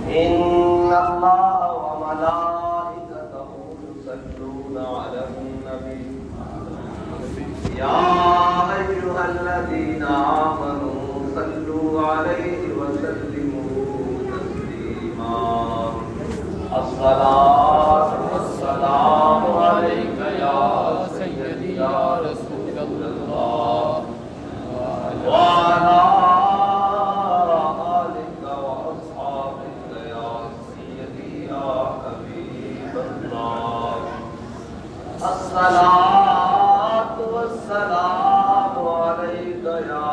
إن الله وملائكته يصلون على النبي يا أيها الذين آمنوا صلوا عليه وسلموا تسليما الصلاة والسلام عليك يا سيدي يا رسول الله وعلى آلك وأصحابك يا سيدي يا حبيب الله الصلاة والسلام عليك يا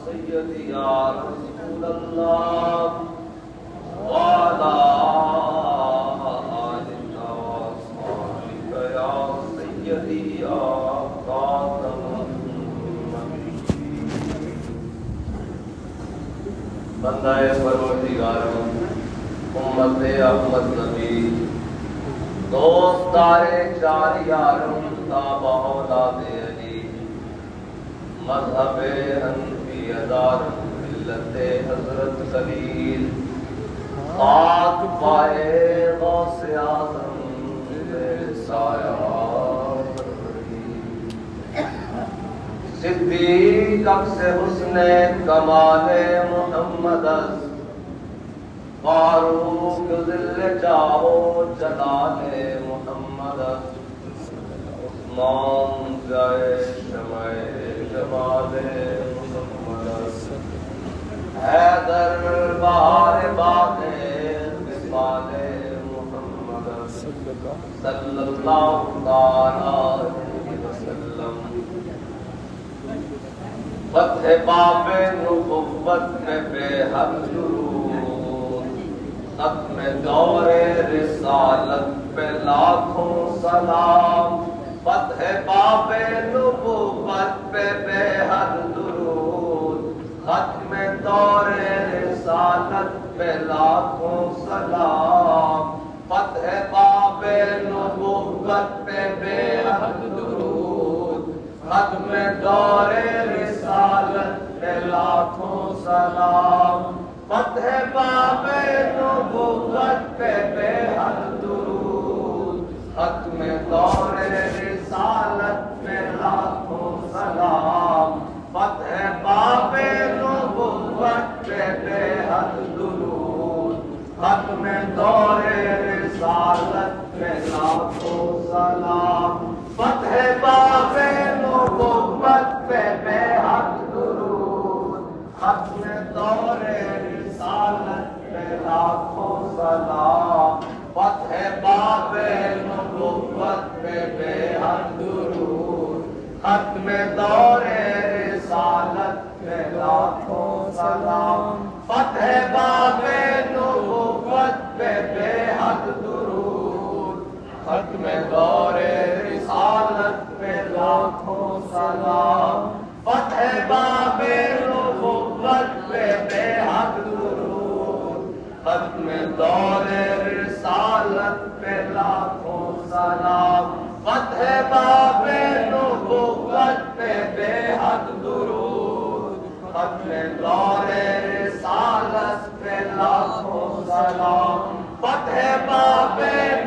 سيدي يا رسول الله وعلى آلك وأصحابك يا سيدي يا خاتم بندہ پروردگاروں امت احمد نبی دوستار چار یاروں تابع اولاد علی مذہب حنفی ادار ملت حضرت خلیل خاک پائے غوث اعظم سایہ صدیق عکس حسن کمال محمد فاروق ذل چاہو جلال محمد عثمان جائے شمع جمال محمد حیدر بہار باغ مثال محمد صلی اللہ علیہ وسلم فتح باب نبوت میں بے حد درود ختم دور رسالت پہ لاکھوں سلام فتح باب نبوت پہ بے حد درود ختم دور رسالت پہ لاکھوں سلام فتح باب نبوت پہ بے حد درود ختم دور رسالت پہ لاکھوں سلام فتح باب نبوت پہ بے حد درود ختم دور رسالت پہ لاکھوں سلام فتح باب نبوت پہ بے حد درود ختم دور رسالت پہ لاکھوں سلام فتح باب نبوت پہ بے حد درود ختم دور رسالت پہ لاکھوں سلام فتح باب نبوت پہ بے حد درود ختم دور رسالت پہ لاکھوں سلام فتح باب نبوت پہ بے حد درود ختم دور رسالت پہ لاکھوں سلام فتح باب نبوت پہ بے حد درود ختم دور رسالت پہ لاکھوں سلام فتح باب نبوت پہ بے حد درود ختم دور رسالت پہ لاکھوں سلام فتح باب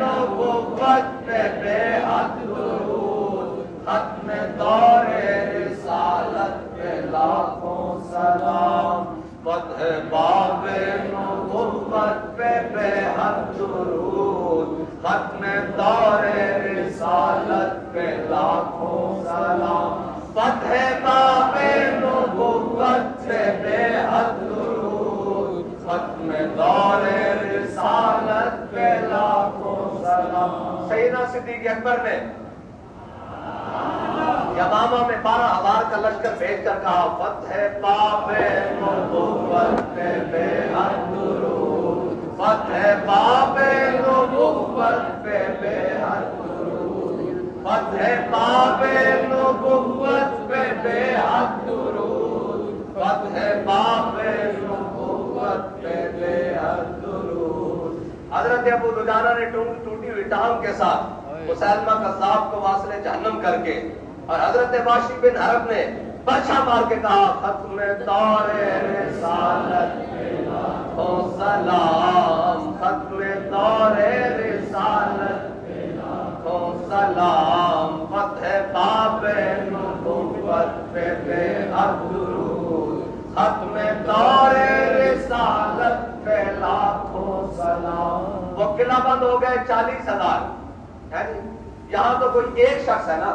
نبوت پہ بے حد درود ختم دور رسالت پہ لاکھوں سلام فتح باب نبوت پہ بے حد درود ختم دور رسالت پہ لاکھوں سلام فتح باب نبوت پہ بے حد درود ختم دور رسالت پہ لاکھوں سلام سیدنا صدیق اکبر نے یمامہ میں 12,000 کا لشکر بھیج کر کہا فتح باب نبوت پہ بے حد درود فتح باب نبوت پہ بے حد درود فتح باب نبوت پہ بے حد درود فتح باب نبوت پہ بے حد درود حضرت ابو دجانہ نے ٹوٹی ہوئی ٹانگ کے ساتھ مسلمہ کذاب کو واصل جہنم کر کے اور حضرت واشی بن حرب نے برچھا مار کے کہا ختم دور رسالت پہ لاکھوں بند ہو گئے 40,000 ہے جی. یہاں تو کوئی ایک شخص ہے نا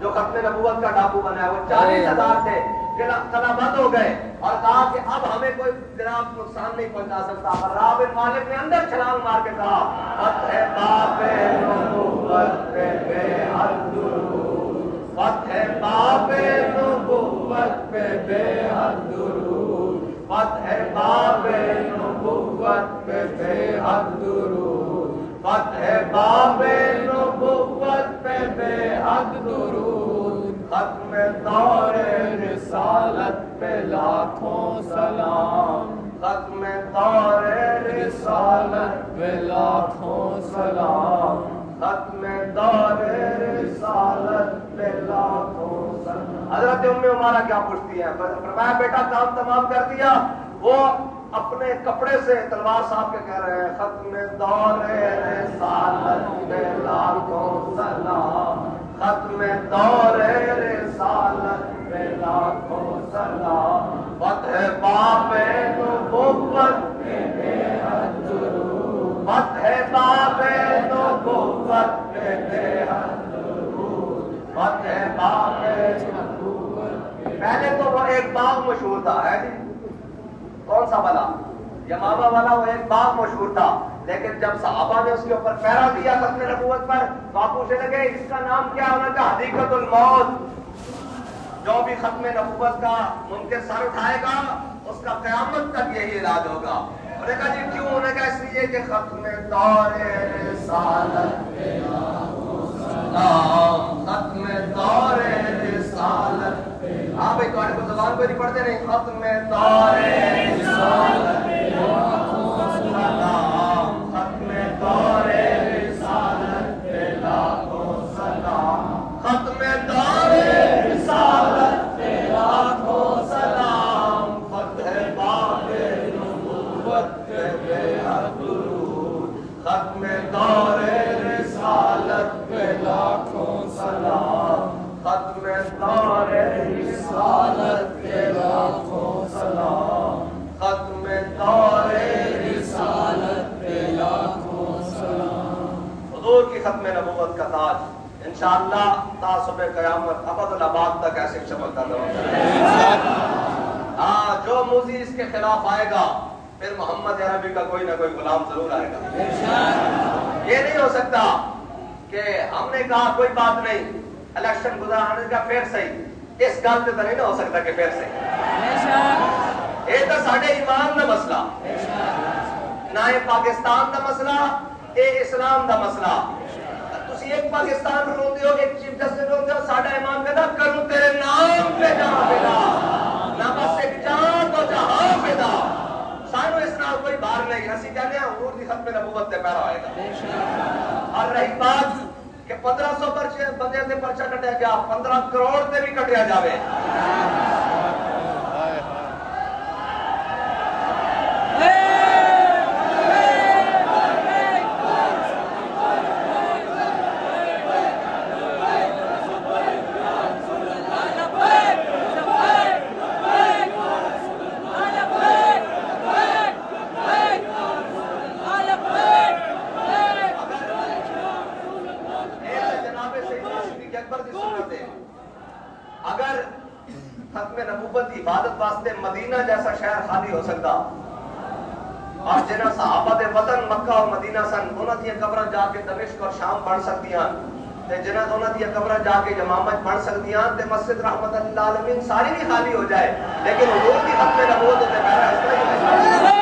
جو ختم نبوت کا ڈاکو بنا ہے, وہ 40,000 تھے, قلعہ بند ہو گئے اور کہا کہ اب ہمیں کوئی جناب نقصان نہیں پہنچا سکتا. برا بن مالک نے اندر چھلانگ مار کے کہا فتح باب نبوت پہ بے حد درود, فتح باب نبوت پہ بے حد درود, فتح باب نبوت پہ بے حد درود, فتح باب نبوت پہ بے حد درود, ختم دور رسالت پہ لاکھوں سلام, ختم دور رسالت پہ لاکھوں سلام, ختم دور رسالت پہ لاکھوں سلام. حضرت ام عمارہ کیا پوچھتی ہیں؟ فرمایا بیٹا کام تمام کر دیا. وہ اپنے کپڑے سے تلوار صاحب کے کہہ رہے ہیں ختم دور رسالت پہ لاکھوں سلام, ختم دور رسالت پہ لاکھوں سلام, فتح باب نبوت پہ بے حد درود, فتح باب نبوت پہ بے حد درود, فتح باب نبوت. پہلے تو وہ ایک باغ مشہور تھا ہے جی, کون سا والا؟ یمامہ والا. وہ ایک باغ مشہور تھا, لیکن جب صحابہ نے اس کے اوپر پہرا دیا ختم نبوت پر تو آپ پوچھنے لگے اس کا نام کیا؟ انہوں نے کہا حدیقۃ الموت. جو بھی ختم نبوت کا منکر سر اٹھائے گا اس کا قیامت تک یہی علاج ہوگا. انہوں نے کہا جی کیوں؟ انہوں نے کہا اس لیے کہ ختم دور رسالت پہ لاکھوں سلام, ختم دور رسالت. ہاں بھائی تمہارے کو زبان پہ نہیں پڑھتے نہیں. ختم دور رسالت پہ لاکھوں سلام, ختم دور رسالت پہ لاکھوں سلام, ختم دور رسالت پہ لاکھوں سلام, فتح باب نبوت پہ بے حد درود, ختم دور رسالت پہ لاکھوں سلام, ختم دور رسالت پہ لاکھوں سلام, ختم دور رسالت پہ لاکھوں سلام. حضور کی ختم نبوت کا تاج انشاءاللہ تا صبح قیامت ابد الآباد تک ایسے چمکتا رہے. ہاں جو موذی اس کے خلاف آئے گا پھر محمد عربی کا کوئی نہ کوئی غلام ضرور آئے گا. یہ نہیں ہو سکتا کہ ہم نے کہا کوئی بات نہیں الیکشن گزرانے کا پھر صحیح, اس گل سے تو نہیں ہو سکتا کہ پھر صحیح. یہ تو ساڈے ایمان دا مسئلہ, نہ یہ پاکستان دا مسئلہ, یہ اسلام دا مسئلہ. تسی ایک پاکستان روندے ہو, ایک چیف جسٹس روندے ہو, ساڈا ایمان کہتا کروں تیرے نام پہ جہاں فدا, نہ بس ایک جان تو جہاں فدا. سانو اس نال کوئی بار نہیں. اسی کہنے ہیں حضور دی ختم نبوت تے پیرا آئے گا. اور رہی بات کہ 1500 بندے سے پرچہ کٹیا گیا, 15 کروڑ سے بھی کٹیا جاوے. اگر ختم نبوت کی عبادت واسطے مدینہ جیسا شہر خالی ہو سکتا اور جنہاں صحابہ دے وطن مکہ اور مدینہ سن انہاں دی قبراں جا کے دمشق اور شام بن سکتیاں تے جنہاں انہاں دی قبراں جا کے یمامہ بن سکتیاں تے مسجد رحمت للعالمین ساری بھی خالی ہو جائے, لیکن حضور کی ختم نبوت تے میرا اس طرح ہی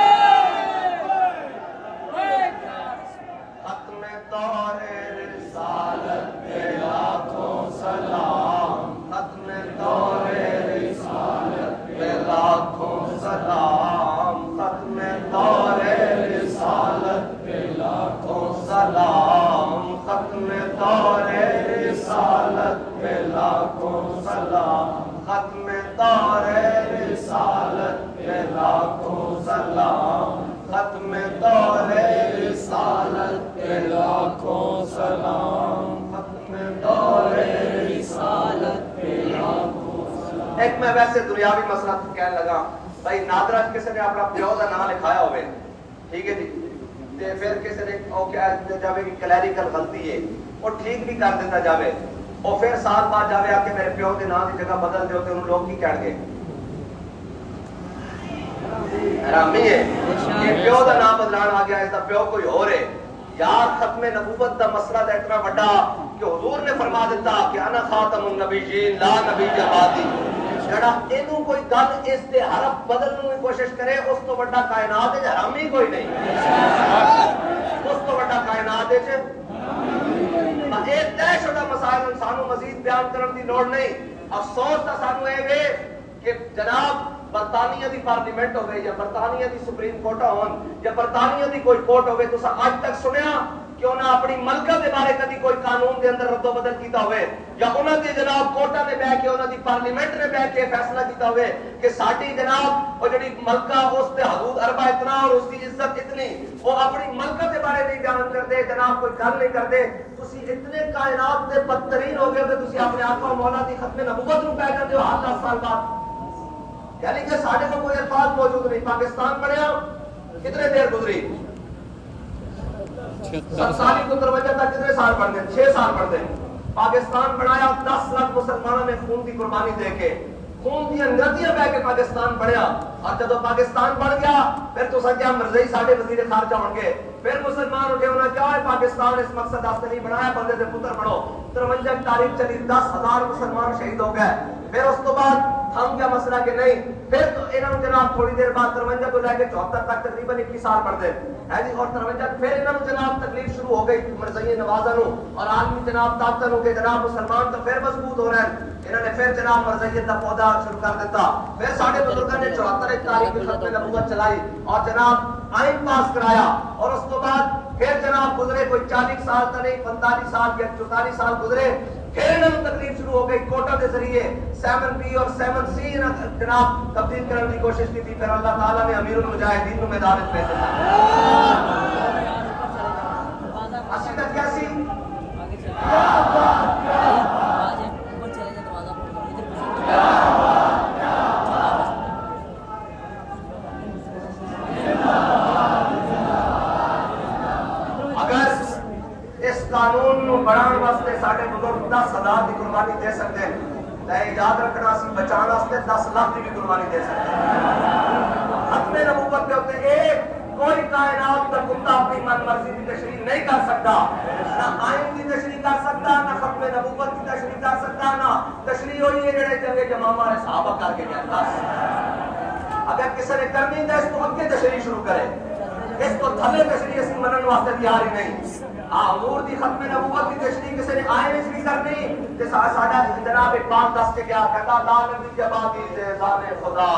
ختم دور رسالت پہ لاکھوں سلام, ختم دور رسالت پہ لاکھوں سلام, ختم دور رسالت پہ لاکھوں سلام, ختم دور رسالت پہ لاکھوں سلام, ختم دور رسالت پہ لاکھوں سلام, ختم دور رسالت پہ لاکھوں سلام, ختم دور رسالت پہ لاکھوں سلام. ایک میں ویسے دنیاوی مسئلہ کہنے لگا بھائی نادرا کسی نے اپنا پیو کا نام لکھایا ہوئے, ٹھیک ہے جی, تے پھر کسی نے او کیا جاوے کہ کلیریکل غلطی ہے وہ ٹھیک بھی کر دیتا جاوے اور پھر سال بعد جاوے آ کے میرے پیو کے نام کی جگہ بدل دیو تے انہوں لوگ کی کہہ گے حرامی ہے یہ پیو دا نام بدلان آ گیا اس دا پیو کوئی اور ہے یار ختم نبوت دا مسئلہ دا اتنا بڑا کہ حضور نے فرما دیتا کہ انا خاتم النبیین لا نبی بعدی جڑا اینو کوئی گل اس دے حرف بدلنے کی کوشش کرے اس تو بڑا کائنات ہے حرامی کوئی نہیں اس تو بڑا کائنات ہے اے طے شدہ مسائل انسانوں مزید بیان کرن دی لوڑ نہیں افسوس تا سانو اے وے کہ جناب برطانیہ دی پارلیمنٹ ہوئے یا برطانیہ دی سپریم کورٹ ہون یا برطانیہ دی کوئی کورٹ ہوئے تو آج تک سنیا کہ انہاں اپنی ملکہ دے بارے کدی کوئی قانون دے اندر رد و بدل کیتا ہوئے یا انہاں دی جناب کورٹاں نے بیٹھ کے انہاں دی پارلیمنٹ نے بیٹھ کے فیصلہ کیتا ہوئے کہ ساڈی جناب وہ جڑی ملکہ اس تے حدود اربع اتنا اور اس کی عزت اتنی وہ اپنی ملکہ دے بارے نہیں بیان کرتے جناب کوئی گل نہیں کرتے تسی اتنے کائنات دے بدترین ہو گئے کہ تسی اپنے آقا و مولا دی ختم نبوت نو پہ کر دیو ہر 10 سال بعد یعنی کہ ساڑھے کو کوئی الفاظ موجود نہیں پاکستان بڑھیا کتنے دیر گزری 7 سالی کو دروجہ تک کتنے سال پڑھ دیں 6 سال پڑھ دیں پاکستان بڑھایا 10 لاکھ مسلمانوں نے خون دی قربانی دے کے خون دی ندیاں بہ کے پاکستان بڑھیا اور جب پاکستان بڑھ گیا پھر تو سکیا مرزائی ساڑھے وزیر خارجہ ہوں گے پھر مسلمان اٹھے ہونا کیا ہے پاکستان اس مقصد آستے نہیں بڑھایا بندے دے پتر بڑھو 53 تاریخ چلی 10,000 مسلمان شہید ہو گئے پھر اس تو بعد ہم کیا مسئلہ کہ نہیں پھر تو انہوں جناب تھوڑی دیر بعد 53 تو لے کے 74 تک تقریباً 21 سال پڑھ دے ہے جی اور 53 پھر انہوں جناب تکلیف شروع ہو گئی مرزائی نوازہ نو اور عالمی جناب طاقتہ نو کہ جناب مسلمان تو پھر مضبوط ہو رہے ہیں انہوں نے پھر جناب مرزائیت کا پودا شروع کر دیتا پھر ساڑھے بزرگاں نے 74 تاریخ کی ختم نبوت چلائی اور جناب آئین پاس کرایا اور اس تو بعد پھر جناب گزرے کوئی 40 سال تا نہیں 45 سال یا 44 سال گزرے پھر انہوں تکلیف شروع ہو گئی کوٹا کے ذریعے 7B اور 7C جناب تبدیل کرنے کی کوشش کی تھی پھر اللہ تعالیٰ نے امیر المجاہدین کو میدان میں بھیج دیا اسی تک کیسی قانون نو بڑھان واسطے ساڈے بزرگ 10,000 دی قربانی دے سکتے ہیں تے یاد رکھنا سی بچان واسطے 10 لاکھ دی بھی قربانی دے سکتے ہیں ختم نبوت کے اوپر ایک کوئی کائنات کا کتا اپنی من مرضی کی تشریح نہیں کر سکتا نہ آئین کی تشریح کر سکتا نہ ختم نبوت کی تشریح کر سکتا نہ تشریح ہوئی ہے جڑے چنگے جمامہ نے صحابہ کر کے گیا بس اگر کسی نے کرنی ہے اس کو اگے تشریح شروع کرے اس کو تھلے تشریح اسی منن واسطے تیار ہی نہیں حضور دی ختم نبوت کی تشریح کسی نے آئے نہیں کرنی کہ ساڈا جناب اقبال دس کے کیا کہتا لا نبی جبادی سے ذان خدا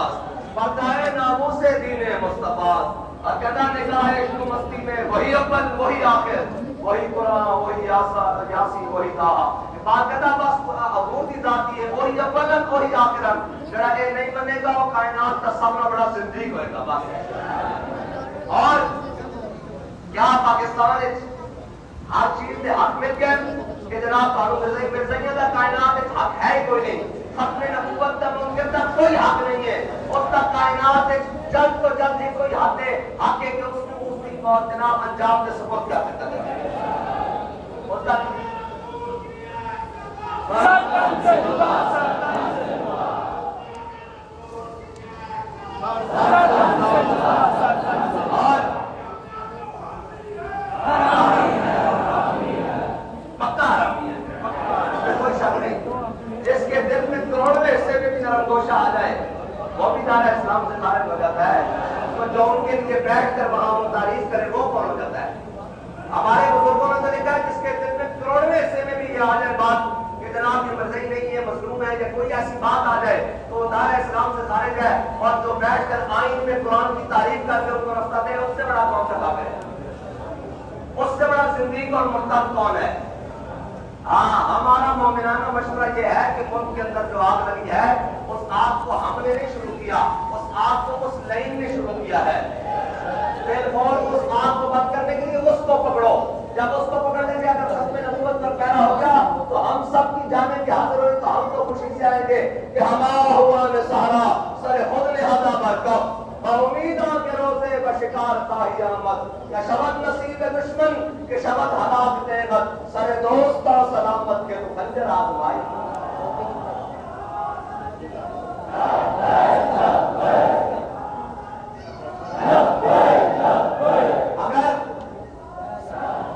پردائے ناموس دین مصطفیٰ اور کہتا نگاہ عشق مستی میں وہی اول وہی آخر وہی قرآن وہی یاسی وہی کہا بات کہتا بس حضور دی ذاتی ہے وہی اول وہی آخر جڑا اے نہیں بنے گا وہ کائنات کا سب سے بڑا زندگی ہوئے گا بس اور کیا پاکستان ہر چیز سے حق مل گئے کہ جناب تانوں مرزائیوں کا کائنات ایک حق ہے ہی کوئی نہیں ختم نبوت کا ممکن تک کوئی حق نہیں ہے اس کا کائنات ایک جلد تو جلد ہی کوئی حق ہے حق ہے کہ اس کو اس کی اور جناب انجام سے سپورٹ کیا کرتا ہے اس کا گوشہ آ جائے وہ بھی دار اسلام سے خارج ہو جاتا ہے تو جو ان کے لیے بیٹھ کر وہاں وہ تعریف کرے وہ کون ہو جاتا ہے ہمارے بزرگوں نے تو لکھا ہے جس کے دل میں کروڑویں حصے میں بھی یہ آ جائے بات کہ جناب یہ مرضی نہیں ہے مظلوم ہے یا کوئی ایسی بات آ جائے تو وہ دار اسلام سے خارج ہے اور جو بیٹھ کر آئین میں قرآن کی تعریف کر کے ان کو رفتہ دے اس سے بڑا کون سا کافر ہے اس سے بڑا زندگی اور مرتد کون ہے ہاں ہمارا مومنانہ مشورہ یہ ہے کہ ملک کے اندر جو آگ لگی ہے اس آگ کو ہم نے نہیں شروع کیا اس آگ کو اس لائن نے شروع کیا ہے پھر اور اس آگ کو بند کرنے کے لیے اس کو پکڑو جب اس کو پکڑنے کے اگر ختم نبوت پر پیرا ہو گیا تو ہم سب کی جانیں کہ حاضر ہوئے تو ہم تو خوشی سے آئیں گے کہ ہما ہوا نے سہارا سر خود نے ہدا برکب امیدوں کے روزے کا شکار خواہی آمد یا شبد نصیب دشمن کہ شبد ہلاک دیغت سر دوست و سلامت کے تو خنجر آزمائی.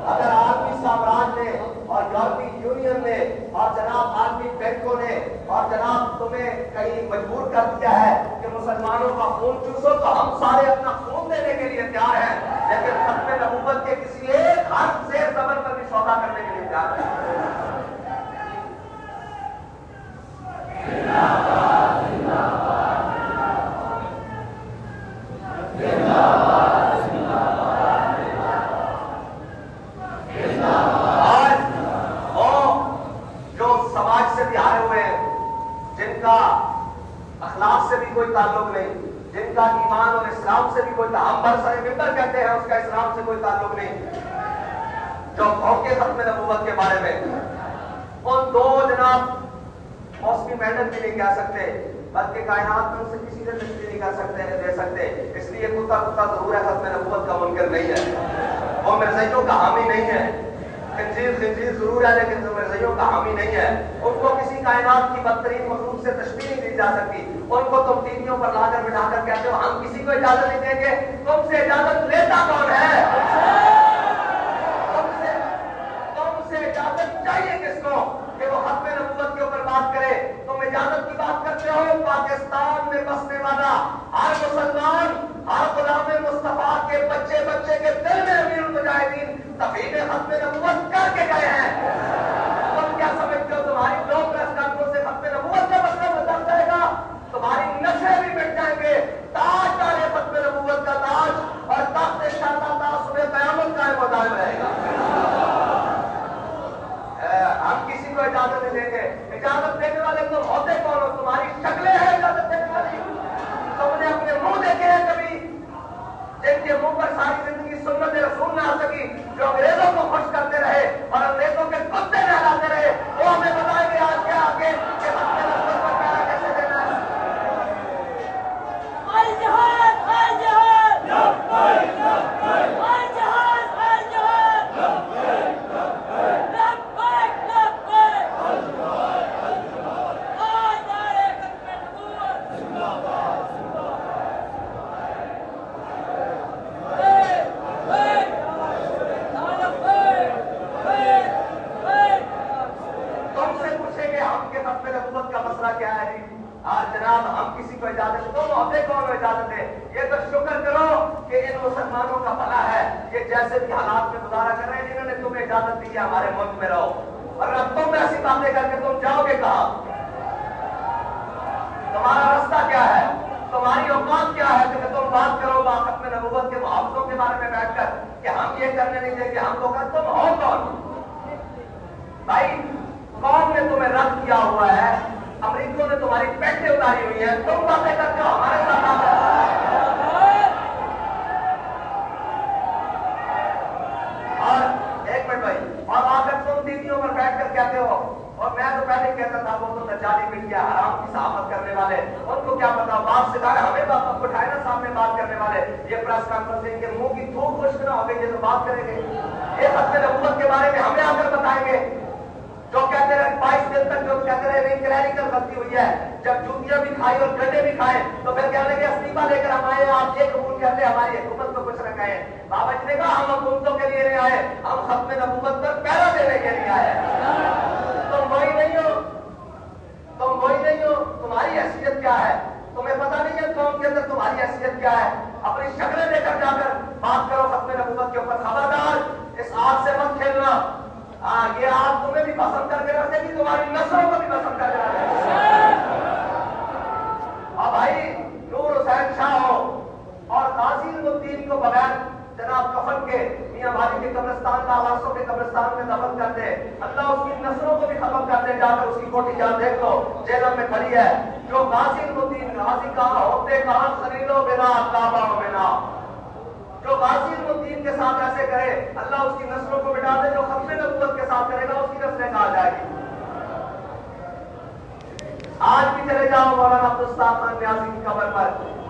اگر عالمی سامراج نے اور یورپی یونین نے اور جناب عالمی بینکوں نے اور جناب تمہیں کہیں مجبور کر دیا ہے کہ مسلمانوں کا خون چوسو تو ہم سارے اپنا خون دینے کے لیے تیار ہیں, لیکن ختم نبوت کے کسی ایک حرف زیر زبر پر بھی سودا کرنے کے لیے تیار ہیں. اخلاق سے بھی کوئی تعلق نہیں, جن کا ایمان اور اسلام سے بھی کوئی ہم برسر ممبر کہتے ہیں اس کا اسلام سے کوئی تعلق نہیں, جو بھوکے ختم نبوت کے بارے میں ان دو جناب موسمی میڈل بھی نہیں کہہ سکتے, بلکہ کائنات میں ان سے کسی سے تشریح نہیں کر سکتے دے سکتے. اس لیے کتا ضرور ہے, ختم نبوت کا منکر نہیں ہے, وہ مرزائیوں کا حامی نہیں ہے. خنزیر ضرور ہے لیکن مرزائیوں کا حامی نہیں ہے. ان کو کسی کائنات کی بدترین مخلوق سے تشبیہ نہیں دی جا سکتی. ان کو تم ٹیویوں پر لا کر بٹھا کر کہتے ہو ہم کسی کو اجازت نہیں دیں گے, تم سے اجازت لیتا کون ہے؟ تم سے اجازت چاہیے کس کو کہ وہ ختم نبوت کے اوپر بات کرے؟ تم اجازت کی بات کرتے ہو. پاکستان میں بسنے والا ہر مسلمان, ہر غلام مصطفیٰ کے بچے بچے کے دل میں امیر المجاہدین تفہیم ختم نبوت کر کے گئے ہیں. تم کیا سمجھتے ہو تمہاری دو پریس کانفرنس سے ختم نبوت کا مسئلہ بدل جائے گا؟ تمہاری نشے بھی مٹ جائیں گے. تاج ڈالے ختم نبوت کا تاج اور تخت شاہدہ تاج صبح قیامت قائم و دائم رہے گا. ہم کسی کو اجازت نہیں دیں گے. اجازت دینے والے تم ہوتے کون ہو؟ تمہاری شکلیں ہیں اجازت دینے والی. تم نے اپنے منہ دیکھے ہیں کبھی جن کے منہ پر ساری زندگی سنت رسول نہ آ سکی, جو انگریزوں کو خوش کرتے رہے اور انگریزوں کے کتے نہلاتے رہے, وہ ہمیں بتائیں گے آج کیا آگے کہ ختم نبوت پر پیارا کیسے دینا ہے. الجہاد الجہاد لبیک لبیک الجہاد الجہاد لبیک لبیک لبیک الجہاد الجہاد آج نعرہ ختم نبوت زندہ باد زندہ تم سے پوچھیں گے ہم کے ختم نبوت کا مسئلہ کیا ہے؟ آج جناب ہم کسی کو اجازت دو, ہمیں کون اجازت دے؟ یہ تو شکر کرو کہ ان مسلمانوں کا بھلا ہے, یہ جیسے بھی حالات میں گزارا کر رہے ہیں جنہوں نے تمہیں اجازت دی ہے ہمارے ملک میں رہو. اور اب تم ایسی باتیں کر کے تم جاؤ گے کہاں؟ تمہارا رستہ کیا ہے؟ تمہاری اوقات کیا ہے کہ تم بات کرو با ختم نبوت کے محافظوں کے بارے میں بیٹھ کر کہ ہم یہ کرنے نہیں دیں گے, ہم لوگ تم ہو کون؟ بھائی قوم نے تمہیں رد کیا ہوا ہے, امریکوں نے تمہاری پیٹیں اتاری ہوئی ہیں, تم باتیں کرتے ہو ہمارے ساتھ آ کر. اور ایک منٹ بھائی, اور آ کر تم دیدیوں پر بیٹھ کر کہتے ہو, اور میں تو پہلے کہتا تھا وہ تو دجالی مل گیا, حرام کی صحافت کرنے والے, ان کو کیا پتا باپ ستارے ہمیں باپ اٹھائے نا سامنے بات کرنے والے. یہ پریس کانفرنس ان کے منہ کی تھوک خشک نہ ہو گئی, یہ تو بات کریں گے, یہ ختم نبوت کے بارے میں ہمیں آ کر بتائیں گے. جو کہتے رہے 22 دن تک جو کہتے رہے نہیں کلینیکل غلطی ہوئی ہے, جب جوتیاں بھی کھائی اور گڈے بھی کھائے تو پھر کہنے لگے استعفا لے کر ہم آئے, آپ یہ قبول کر لیں ہماری حکومت کو کچھ نہ کہیں. بابا جی نے کہا ہم حکومتوں کے لیے نہیں آئے, ہم ختم نبوت پر پہرا دینے کے لیے آئے. تم وہی نہیں ہو, تم وہی نہیں ہو, تمہاری حیثیت کیا ہے؟ تمہیں پتا نہیں ہے قوم کے اندر تمہاری حیثیت کیا ہے؟ اپنی شکلیں لے کر جا کر بات کرو ختم نبوت کے اوپر. خبردار اس آگ سے مت کھیلنا. ہاں یہ آگ تمہیں بھی پسند کر کے رکھے گی, تمہاری نسلوں کو بھی پسند کر کے رکھے گی. اور بھائی نور حسین شاہ ہو اور قاضی الدین کو بغیر جناب کفن کے میاں بھائی کے قبرستان کا آواسوں کے قبرستان میں دفن کر دے, اللہ اس کی نسلوں کو بھی ختم کر دے. جا کر اس کی کوٹھی جان دیکھ لو, جیلم میں کھڑی ہے. جو قاضی الدین غازی کہاں ہوتے کہاں خلیلو بنا کعبہ بنا, جو غازی الدین کے ساتھ ایسے کرے اللہ اس کی نسلوں کو مٹا دے. جو ختم نبوت کے ساتھ کرے گا اس کی نسلیں کہاں جائے گی؟ آج بھی چلے جاؤ مولانا عبدالستار خان نیازی کی قبر پر,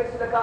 6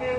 3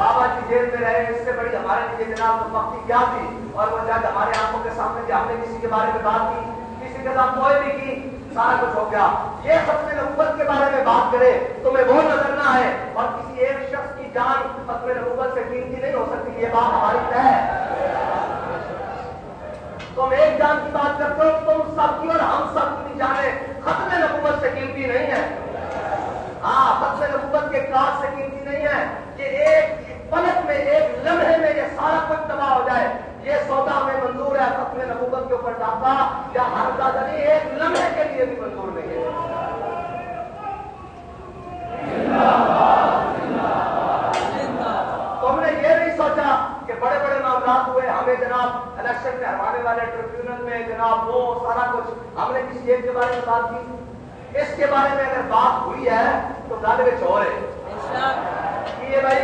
بابا جی جیل میں رہے، اس سے بڑی ہمارے لیے جناب وقتی کیا تھی، اور وہ جج ہمارے آنکھوں کے سامنے کہ ہم نے کسی کے بارے میں بات کی، کسی کے ساتھ کوئی بھی کی، سارا کچھ ہو گیا۔ یہ ختم نبوت کے بارے میں بات کرے تمہیں وہ نظر نہ آئے، اور کسی ایک شخص کی جان ختم نبوت سے قیمتی نہیں ہو سکتی، یہ بات ہماری طے ہے۔ تم ایک جان کی بات کرتے ہو، تم سب کی اور ہم سب کی جانیں ختم نبوت سے قیمتی نہیں ہے۔ ہاں، ختم نبوت کے کاج سے قیمتی نہیں ہے کہ ایک پلک میں، ایک لمحے میں یہ سارا کچھ تباہ ہو جائے۔ یہ سودا میں منظور ہے، ختم نبوت کے اوپر ڈاکہ یا ہر دادری ایک لمحے کے لیے بھی منظور نہیں ہے۔ تم نے یہ نہیں سوچا کہ بڑے بڑے معاملات ہوئے، ہمیں جناب الیکشن میں ہروانے والے ٹریبیونل میں جناب وہ سارا کچھ ہم نے کسی ایک کے بارے میں بات کی۔ اس کے بارے میں اگر بات ہوئی ہے تو گل وچ ہو رہے یہ بھائی،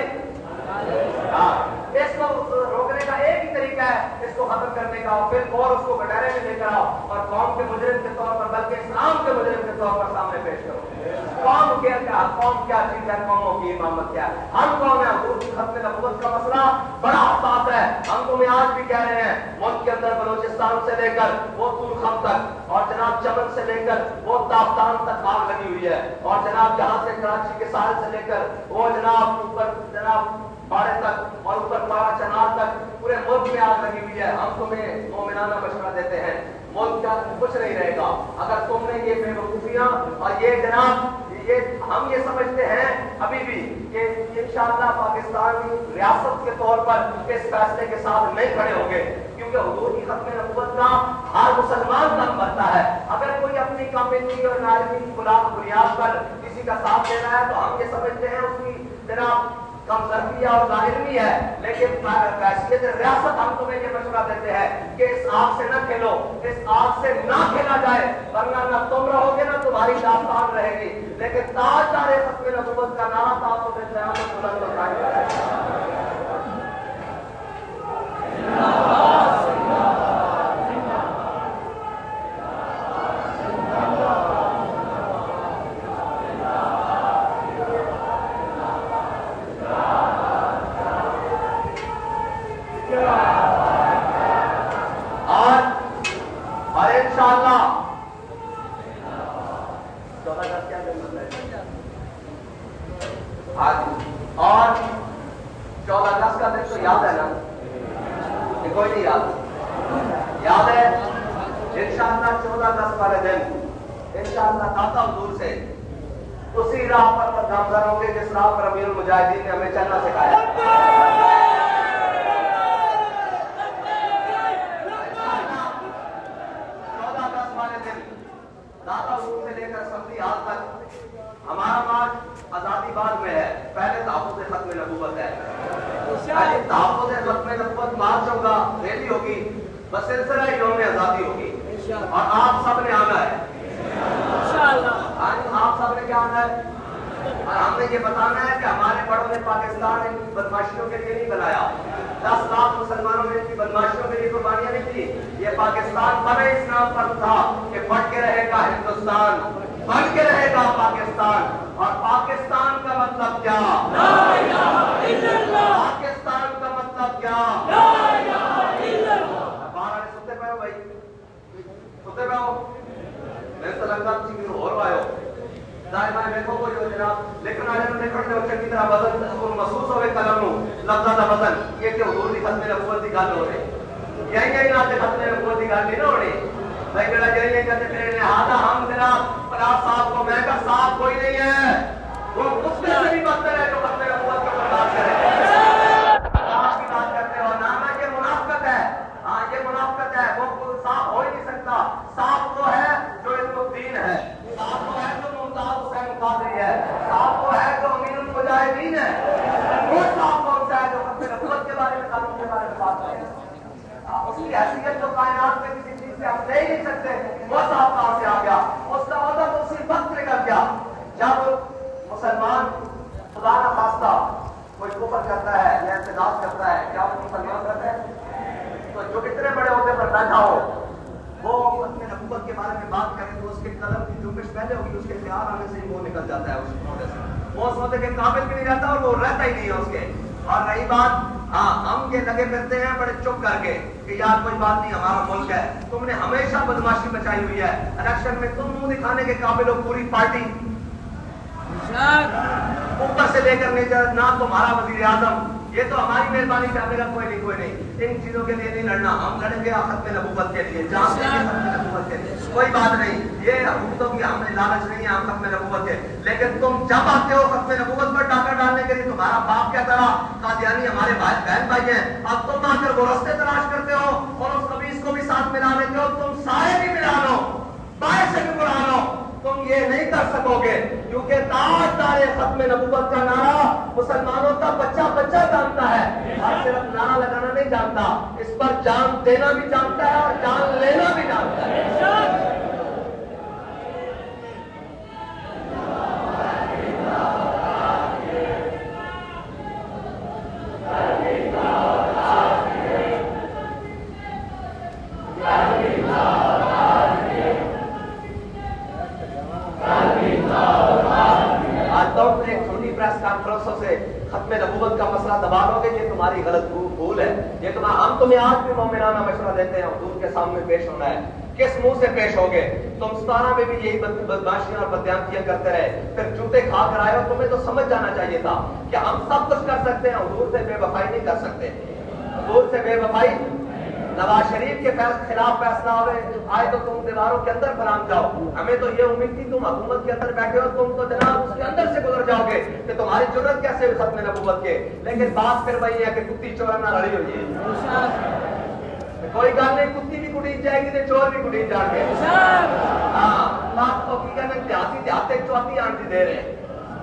اس کو روکنے کا ایک ہی طریقہ ہے، اس کو ختم کرنے کا، اور پھر اور اس کو گٹارے میں لے کر آؤ اور قوم کے مجرم کے طور پر بلکہ اسلام کے مجرم کے طور پر سامنے پیش کرو۔ قوم کیا چیز ہے، قوموں کی امامت کیا ہے؟ ہم قوم ہیں، حضور کی ختم نبوت کا مسئلہ بڑا حساس ہے۔ ہم تمہیں آج بھی کہہ رہے ہیں، ملک کے اندر بلوچستان سے لے کر وہ طورخم تک، اور جناب چمن سے لے کر وہ تافتان تک آگ لگی ہوئی ہے، اور جناب جہاں سے کراچی کے ساحل سے لے کر وہ جناب اوپر جناب باڑے تک اور اوپر پارا چنار تک پورے ملک میں آگ لگی ہوئی ہے۔ ہم تمہیں مومنانہ مشورہ دیتے ہیں، ملک کا کچھ نہیں رہے گا اگر تم نے یہ بے وقوفیاں اور یہ جناب ہم یہ سمجھتے ہیں ابھی بھی کہ انشاءاللہ پاکستانی ریاست کے طور پر اس فیصلے کے ساتھ نہیں کھڑے ہوں گے، کیونکہ حضور کی ختم نبوت کا ہر مسلمان کام کرتا ہے۔ اگر کوئی اپنی کمیونٹی اور نارمی کی بنیاد پر کسی کا ساتھ دے رہا ہے تو ہم یہ سمجھتے ہیں اس کی جناب کم ظرفیہ اور ظاہری ہے، لیکن فیصلے ریاست ہم تمہیں یہ مشورہ دیتے ہیں کہ اس آگ سے نہ کھیلو، اس آگ سے نہ کھیلا جائے، ورنہ نہ تم رہو گے نہ تمہاری داستان رہے گی، لیکن تاجدار ختم نبوت کا نعرہ تعصب قیامت بلند و قائم رہے گا۔ اور 14 اگست کا دن تو یاد ہے نا؟ کہ کوئی نہیں یاد ہے؟ انشاءاللہ 14 اگست والے دن انشاءاللہ داتا حضور سے اسی راہ پر گامزن ہوں گے جس راہ پر امیر المجاہدین نے ہمیں چلنا سکھایا۔ 14 اگست والے دن داتا حضور سے لے کر اسمبلی ہال تک ہمارا مارچ آزادی بعد میں ہے، پہلے تحفظ ختم نبوت ہے۔ پہلے تحفظ ختم نبوت مارچ ہوگا، ریلی ہوگی، بسلسلہ یوم آزادی ہوگی، اور آپ سب نے آنا ہے۔ آپ سب نے کیا آنا ہے؟ اور ہم نے یہ بتانا ہے کہ ہمارے بڑوں نے پاکستان ان کی بدماشیوں کے لیے نہیں بنایا، 10 لاکھ مسلمانوں نے ان کی بدماشیوں کے لیے قربانیاں نہیں دی۔ یہ پاکستان بنا اس نام پر تھا کہ بڑھ کے رہے گا ہندوستان، بڑھ کے رہے گا پاکستان، اور پاکستان کا مطلب کیا؟ لا الہ الا اللہ۔ پاکستان کا مطلب کیا؟ لا الہ الا اللہ۔ باہر آنے ستے پہ ہو بھائی، ستے پہ ہو؟ میں سے لگتا تھی کہ اور آئے ہو دائمہ دیکھو کو جو جناب لیکن آنے میں دیکھنے ہو چکی طرح وزن محسوس ہوئے قلم نو لفظہ وزن یہ کہ حضور کی ختم نبوت کی گل ہو رہی یہی نہ ختم نبوت کی گل نہیں نہ ہو رہی بھائی میرا یہی کہتے پھر لہٰذا ہم جناب پلاس صاحب کو میں کا صاحب کوئی نہیں ہے، وہ اس میں سے بھی بدتر ہے جو ختم نبوت کے اوپر بات کرے، آپ کی بات کرتے ہو نام ہے یہ منافقت ہے۔ ہاں یہ منافقت ہے، وہ صاحب ہو ہی نہیں سکتا۔ صاحب وہ ہے جو علم الدین ہے، صاحب وہ ہے جو ممتاز حسین قادری ہے، صاحب وہ ہے جو امیر المجاہدین ہے، وہ صاحب کون سا ہے جو ختم نبوت کے بارے میں قانون کے بارے میں بات کرے؟ اس کی حیثیت جو کائنات میں کسی چیز سے ہم لے ہی نہیں سکتے، وہ صاحب کہاں سے آ گیا؟ اس کا عہدہ تو اسی وقت نکل گیا جب مسلمان خدا نہ خواستہ کوئی کفر کرتا ہے یا اعتراض کرتا ہے، کیا وہ مسلمان رہتا ہے؟ تو جو اتنے بڑے عہدے پر بیٹھا ہو وہ ختم نبوت کے بارے میں بات کرے تو اس کے قلم کی جنبش پہلے ہوگی، اس کے خیال آنے سے ہی وہ نکل جاتا ہے اس عہدے سے، وہ اس عہدے کے قابل بھی نہیں رہتا اور وہ رہتا ہی نہیں ہے اس کے۔ اور رہی بات ہم یہ لگے پھرتے ہیں بڑے چپ کر کے کہ یار کوئی بات نہیں ہمارا ملک ہے. تم نے ہمیشہ بدماشی مچائی ہوئی ہے. الیکشن میں تم منہ دکھانے کے قابل ہو پوری پارٹی, اوپر سے لے کر نیچے نہ تمہارا وزیر اعظم. یہ تو ہماری مہربانی سے ہمیں کوئی نہیں. ان چیزوں کے لیے نہیں لڑنا. ہم لڑیں گے ختم نبوت کے لیے, جان دیں گے ختم نبوت کے لیے. کوئی بات نہیں, یہ حکومتوں کی ہمیں لالچ نہیں ہے, ہم ختم نبوت ہے. لیکن تم جب آتے ہو ختم نبوت پر ڈاکہ ڈالنے کے لیے, تمہارا باپ کیا طرح قادیانی ہمارے بہن بھائی ہیں, اب تم آ کر وہ رستے تلاش کرتے ہو اور اس خبیث کو بھی ساتھ ملا لیتے ہو. تم سارے بھی ملا لو, بائیں سے بھی ملا لو, تم یہ نہیں کر سکو گے. کیونکہ تاجدار ختم نبوت کا نعرہ مسلمانوں کا بچہ بچہ جانتا ہے, اور صرف نعرہ لگانا نہیں جانتا, اس پر جان دینا بھی جانتا ہے اور جان لینا بھی جانتا ہے. ختم نبوت کا مسئلہ دبا لو گے, یہ تمہاری غلط بھول ہے. یہ ہم تمہیں آج بھی مومنانہ مشورہ دیتے ہیں, حضور کے سامنے پیش ہونا ہے. کس منہ سے پیش ہوگے؟ تم 17 میں بھی یہی بدماشیاں اور بدیانتیاں کرتے رہے, پھر جوتے کھا کر آئے, اور تمہیں تو سمجھ جانا چاہیے تھا کہ ہم سب کچھ کر سکتے ہیں, حضور سے بے وفائی نہیں کر سکتے. حضور سے بے وفائی, نواز شریف کے خلاف فیصلہ ہو رہے آئے تو تم دیواروں کے اندر فرام جاؤ. ہمیں تو یہ امید تھی تم حکومت کے اندر بیٹھے ہو, تم تو جناب اس کے اندر سے گزر جاؤ گے کہ تمہاری جرت کیسے ختم نبوت کے. لیکن بات پھر وہی ہے کہ کتی چورانہ لڑی ہوئی ہے. کوئی گل نہیں, کتی بھی کٹی جائے گی تو چور بھی کٹی جائیں گے. ہاں بات تو کی کہنا دیہاتی دیہاتے چوتھی آنٹی دے رہے ہیں.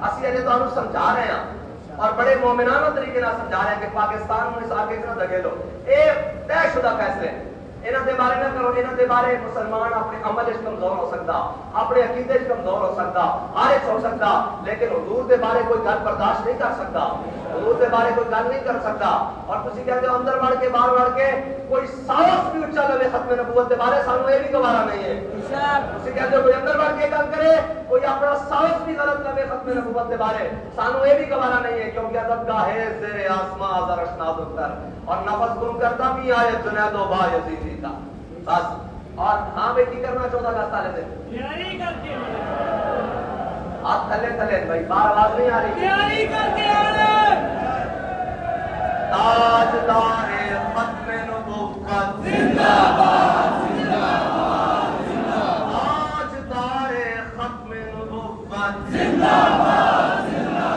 اسی اجے تو سمجھا رہے ہیں اور بڑے مومنانہ طریقے سے سمجھا رہے ہیں کہ پاکستان میں اس آگے سے نہ دگے لو. اے طے شدہ فیصلے انہاں دے بارے نہ کرو. انہاں دے بارے مسلمان اپنے عمل وچ کمزور ہو سکتا, اپنے عقیدے وچ کمزور ہو سکتا, عارف ہو سکتا, لیکن حضور دے بارے کوئی گل برداشت نہیں کر سکتا. حضور دے بارے کوئی گل نہیں کر سکتا. اور تسی کہتے ہو اندر بڑھ کے باہر بڑھ کے کوئی سانس بھی اچھا لگے ختم نبوت دے بارے, سانو یہ بھی گوارا نہیں ہے. تسی کہتے ہو کوئی اندر بڑھ کے گل کرے, کوئی اپنا سانس بھی غلط لگے ختم نبوت دے بارے, سانو یہ بھی گوارا نہیں ہے. کیونکہ ادب کا ہے زیر آسماں آزر اشناد اتر, اور نفس گم کرتا بھی آئے جنید و با یزیدی کا بس. اور ہاں بھائی کی کرنا 14 اگست والے دن ہاتھ تھلے تھلے بھائی, باہر آواز نہیں آ رہی. تاجدار ختم نبوت زندہ باد, زندہ باد, تاجدار ختم نبوت زندہ باد, زندہ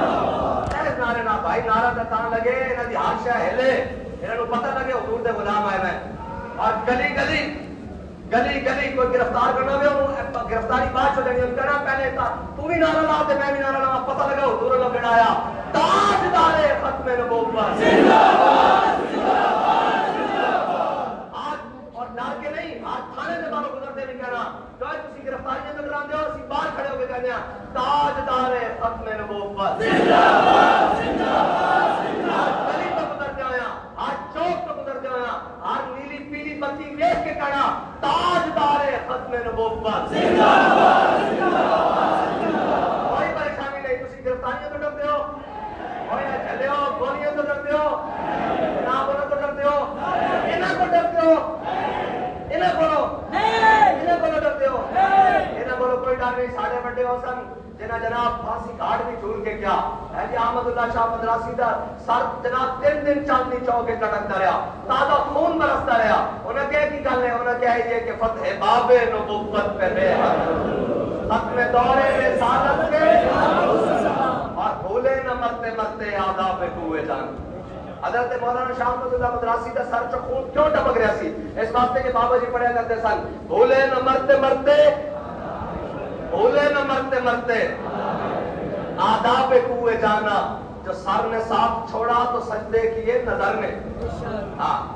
باد. نعرے نہ بھائی, نعرہ دتان لگے انہاں دی ہر شے ہلے, انہاں نوں پتہ لگے حضور دے غلام آئے ہیں. اور گلی گلی کوئی گرفتار کرنا ہو, گرفتاری بات چلے گی کہنا پہلے تھا تو بھی نعرہ لا دے میں بھی نعرہ لا, پتہ لگا حضور نے گڑایا تاجدار ختم نبوت زندہ باد, زندہ باد, زندہ باد. آج اور ڈال کے نہیں, آج تھانے سے باہر گزرتے نہیں کہنا, جو تسی گرفتاریاں میں کراندے ہو, اسی باہر کھڑے ہو کے کہنے تاجدار ختم نبوت زندہ باد, زندہ باد, زندہ باد. گلی تو گزرتے ہویا, آج چوک تو گزرتے ہویا, آج نیلی پیلی بتی دیکھ کے کہنا تاجدار ختم نبوت زندہ باد, زندہ باد, زندہ باد. کوئی پریشانی نہیں, تسی گرفتاریاں تو ڈرتے ہو, کوئی نہ چلے ہو, گولیاں تو ڈرتے ہو, جنابوں تو ڈرتے ہو, انہاں کو ڈرتے ہو, انہاں کو ڈرتے ہو, انہاں کو کوئی ڈر نہیں. ساڑھے بڑے ہو سن جنہ جناب پھانسی گھاٹ بھی چھوڑ کے کیا ہے جی احمد اللہ شاہ مدراسی دا سر جناب 3 دن چاندنی چوک کے لٹکتا رہا, تازہ خون برستا رہا. انہیں کہا کی گل ہے, انہیں کہا یہ کہ فتح باب نبوت پہ بے حد, ختم دور رسالت کے, اور بھولے نہ مرتے مرتے آداب کوئے جان. حضرت مولانا شاہ احمد اللہ مدراسی دا سر چ خون کیوں ٹپک رہا سی؟ اس واسطے کہ بابا جی پڑھیا کرتے سن بھولے نہ مرتے مرتے, بھولے نہ مرتے مرتے آداب کوئے جانا. جو سر نے ساتھ چھوڑا تو سجدے کیے نظر نے.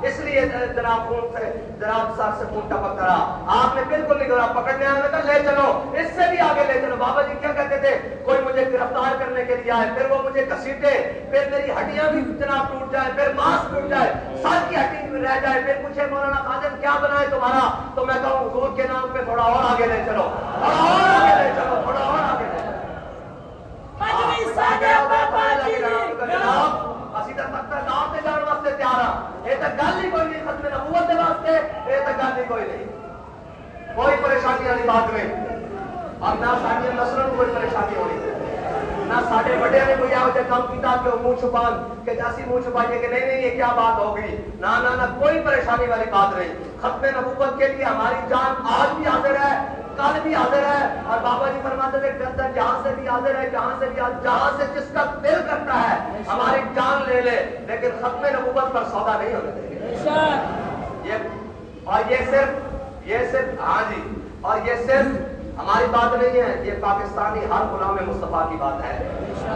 اس لیے جناب خون سے جناب سر سے خون ٹپک رہا. آپ نے بالکل نہیں کرا, پکڑنے آنے کا لے چلو, اس سے بھی آگے لے چلو. بابا جی کیا کہتے تھے, کوئی مجھے گرفتار کرنے کے لیے آئے, پھر وہ مجھے گھسیٹے, پھر میری ہڈیاں بھی جناب ٹوٹ جائے, پھر ماس ٹوٹ جائے, سر کی ہڈی بھی رہ جائے, پھر پوچھے مولانا خادم کیا بنا ہے تمہارا, تو میں کہوں حضور کے نام پہ تھوڑا اور آگے لے چلو, تھوڑا اور آگے لے چلو, تھوڑا اور آگے لے چلو. گل ہی کوئی نہیں ختم نبوت کے واسطے، یہ تو گل ہی کوئی نہیں، کوئی پریشانی والی بات نہیں۔ اور نہ ساری نسلوں کو کوئی پریشانی ہونی، نہ سارے بڑے نے کوئی یہو جہاں کام کیتا کہ وہ منہ چھپان کہ جیسی منہ چھپائیے کہ نہیں نہیں یہ کیا بات ہوگی، نہ کوئی پریشانی والی بات نہیں۔ ختم نبوت کے لیے ہماری جان آج بھی حاضر ہے، کل بھی حاضر ہے، اور بابا جی فرماتے تھے کہ جہاں سے بھی حاضر ہے، جہاں سے بھی حاضر، جہاں سے جس کا دل کرتا ہے ہماری جان لے لے، لیکن ختم نبوت پر سودا نہیں ہونے دیں گے۔ اور یہ صرف ہاں جی، اور یہ صرف ہماری بات نہیں ہے، یہ پاکستانی ہر غلام مصطفیٰ کی بات ہے،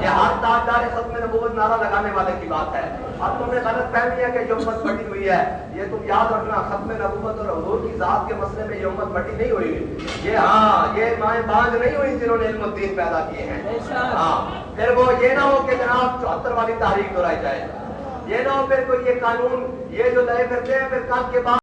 یہ ہر تاجدار ختم نبوت نعرہ لگانے والے کی بات ہے۔ اور تمہیں غلط فہمی ہے کہ یہ امت بٹی ہوئی ہے، یہ تم یاد رکھنا، ختم نبوت اور حضور کی ذات کے مسئلے میں یہ امت بٹی نہیں ہوئی، یہ ہاں یہ مائیں بانج نہیں ہوئی جنہوں نے علم الدین پیدا کیے ہیں۔ ہاں پھر وہ یہ نہ ہو کہ جناب 74 والی تاریخ دہرائی جائے، یہ نہ ہو پھر کوئی یہ قانون یہ جو لائے پھرتے ہیں پھر کل کے بعد